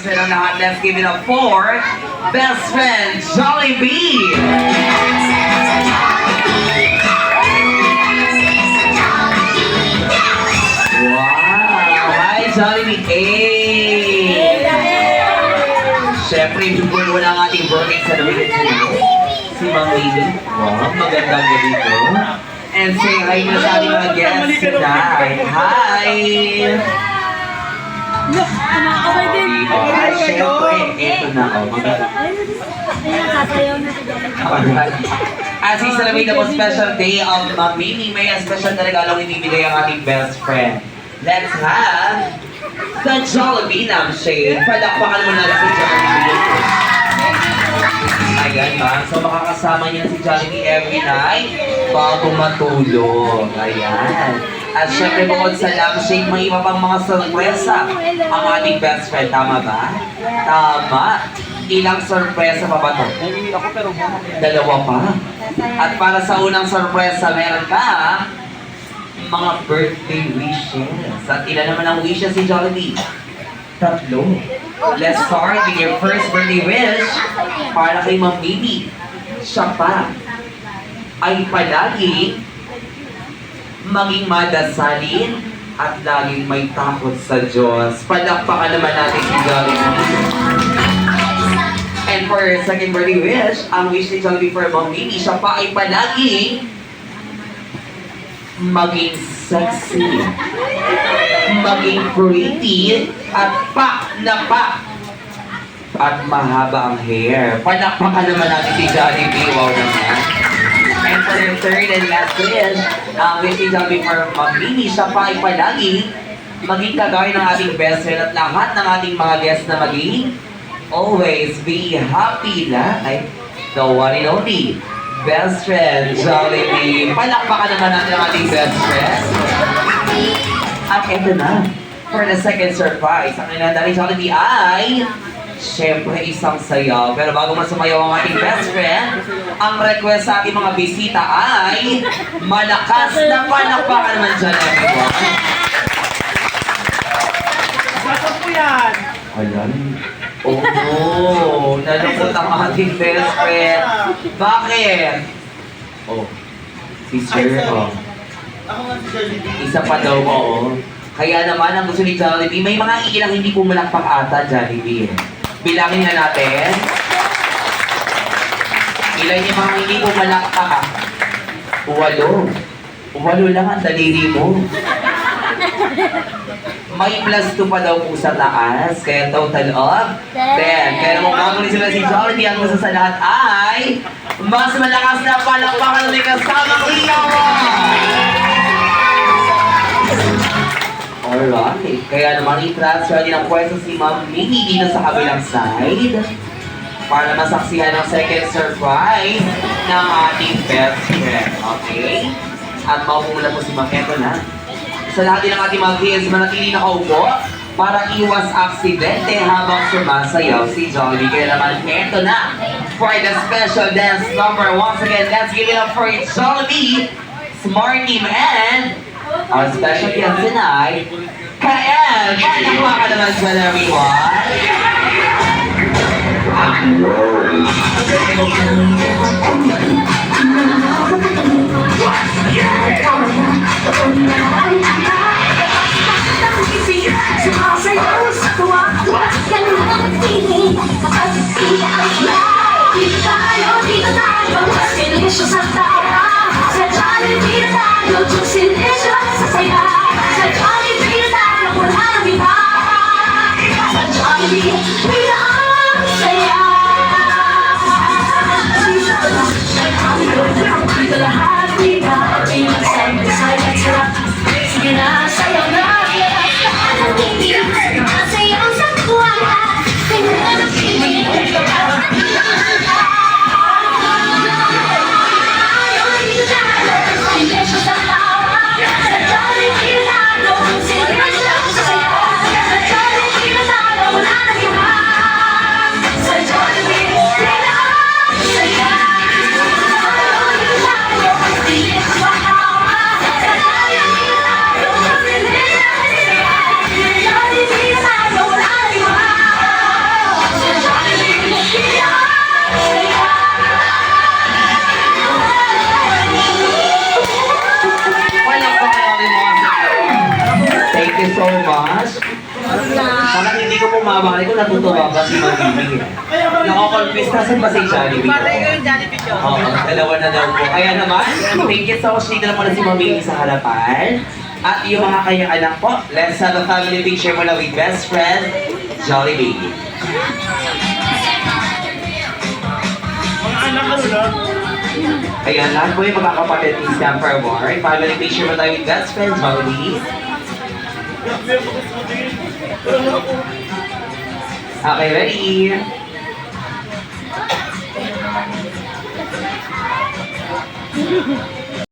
Sa lahat, let's give it up for Best Friend Jollibee! Wow! Hi, Jollibee! Hey! Siyempre, before wala ang ating birthday celebration si Ma'am Lily. Wow, magandang gabi po. And say hi na sa ating mga guests tonight. Hi! Siyempre, ito na ako. As we celebrate the most special day of Ma'am Mimi, may special na regalong ibibigay ang ating best friend. Let's have the Jollibee Lampshade. Palakpakan mo na si Jollibee. Ayan ba? So makakasama niya si Jollibee every night bago matulog. Ayan. At syempre bukod sa lampshade, may iba pang mga sorpresa ang ating best friend. Tama ba? Tama. Ilang sorpresa pa ba ito? Dalawa pa. At para sa unang sorpresa, meron ka mga birthday wishes. At ilan naman ang wishes si Jollibee? Tatlo. Let's start with your first birthday wish para kay Ma'am Mimi. Siya pa ay palagi maging madasalin at laging may takot sa Diyos. Palakpakan naman natin si Jollibee. And for your second birthday wish, ang wish ni Jollibee for Ma'am Mimi, siya pa ay palagi maging sexy, maging pretty, at at mahaba ang hair. Palakpakan naman natin si Jollibee. Wow naman. And for the third and last wish, wish ni Jollibee for Ma'am Mimi, siya pa ay palagi maging kagaya ng ating best friend at lahat ng ating mga guests na maging always be happy like the one and only best friend Jollibee. Palakpakan naman natin ang ating best friend. At ito na, for the second surprise, ang inanda ni Jollibee ay siyempre isang sayaw. Pero bago masumayaw ang ating best friend, ang request sa ating mga bisita ay malakas na palakpakan naman dyan, everyone. Bakit po yan? Ayan. Oh no, nalungkot ang ating best friend. Bakit? Oh, si Sir, oh. Ako nga si Jollibee. Isa pa daw, oo. Kaya naman, ang gusto ni Jollibee, may mga ilang hindi pumalakpak ata, Jollibee. Bilangin na natin. Ilan yung mga hindi pumalakpak? 8. 8 lang ang daliri mo. May plus 2 pa daw po sa taas, kaya total of 10. Kaya naman kamunin sila si Jollibee, ang gusto sa lahat ay mas malakas na palakpakan ng kasamang ilaw. Alright, kaya naman i-transfer din ang pwesto si Ma'am Mimi dito sa kabilang side para masaksihan ang second surprise ng ating best friend. Okay? At maupo muna po si Ma'am. Eto na. Sa lahat din ng ating mga kids, manatili nakaupo para iwas aksidente habang sumasayaw si Jollibee. Kaya naman, eto na for the special dance number. Once again, let's give it up for Jollibee, Smart Team, and our special guest tonight, Kael! Palakpakan naman dyan, everyone! Parang hindi ko pumabalik ko natutuwa ba si Mami. Nakakonfess na saan ba si Jollibee? Patay ko yung Jollibee ko. Oo, dalawa na daw po. Kaya naman, thank you so much. Dito na pala si Mami sa harapan. At yung mga kanyang anak po, let's have a family picture muna with best friend, Jollibee. Mga anak ano na? Ayan, lahat po yung magkakapatid ni Sam Farmore. Family picture mo tayo with best friend, Jollibee. Grabe ako gusto mo tingin. Okay, ready?